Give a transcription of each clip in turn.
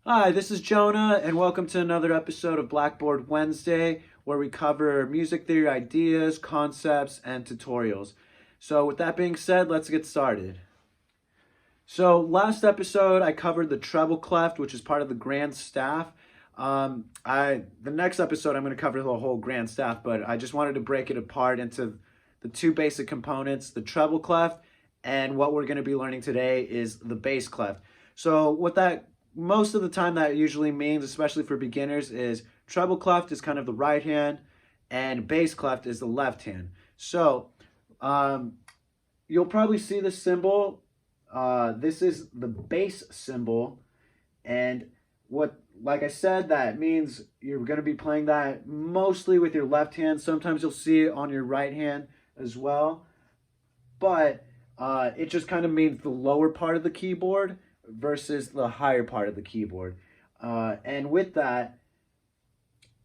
Hi, this is Jonah, and welcome to another episode of Blackboard Wednesday, where we cover music theory ideas, concepts, and tutorials. So, with that being said, let's get started. So, last episode, I covered the treble cleft, which is part of the grand staff. The next episode, I'm going to cover the whole grand staff, but I just wanted to break it apart into the two basic components: the treble cleft, and what we're going to be learning today is the bass cleft. So, what that most of the time that usually means, especially for beginners, is treble cleft is kind of the right hand, and bass cleft is the left hand. So, um, you'll probably see the symbol. This is the bass symbol, and like I said, that means you're going to be playing that mostly with your left hand. Sometimes you'll see it on your right hand as well, but it just kind of means the lower part of the keyboard versus the higher part of the keyboard. And with that,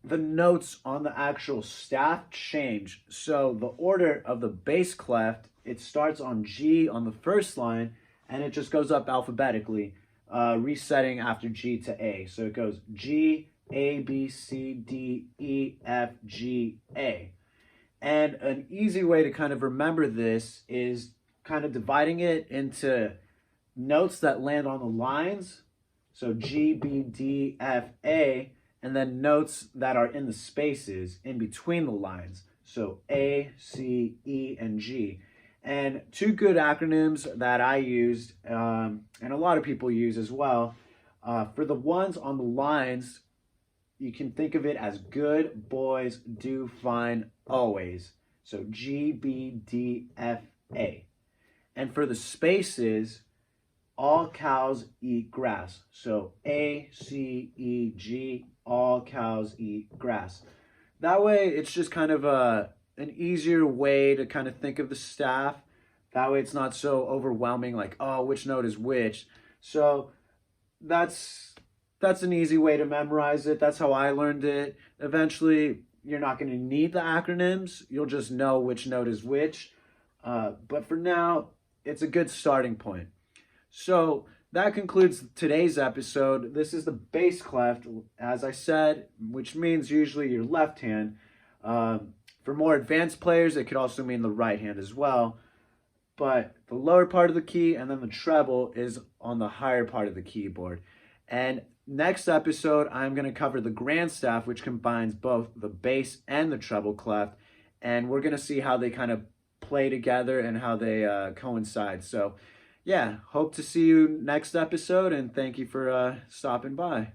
the notes on the actual staff change. So the order of the bass cleft, it starts on G on the first line, and it just goes up alphabetically, resetting after G to A. So it goes G, A, B, C, D, E, F, G, A. And an easy way to kind of remember this is kind of dividing it into notes that land on the lines. So G, B, D, F, A, and then notes that are in the spaces in between the lines. So A, C, E, and G. And two good acronyms that I used, and a lot of people use as well, for the ones on the lines, you can think of it as good boys do fine always. So G, B, D, F, A. And for the spaces, all cows eat grass. So A, C, E, G, all cows eat grass. That way, it's just kind of an easier way to kind of think of the staff. That way, it's not so overwhelming, like, oh, which note is which. So that's an easy way to memorize it. That's how I learned it. Eventually, you're not going to need the acronyms. You'll just know which note is which. But for now, it's a good starting point. So that concludes today's episode. This is the bass cleft, as I said, which means usually your left hand. For more advanced players, it could also mean the right hand as well. But the lower part of the key and then the treble is on the higher part of the keyboard. And next episode, I'm going to cover the grand staff, which combines both the bass and the treble cleft. And we're going to see how they kind of play together and how they coincide. So, yeah, hope to see you next episode, and thank you for stopping by.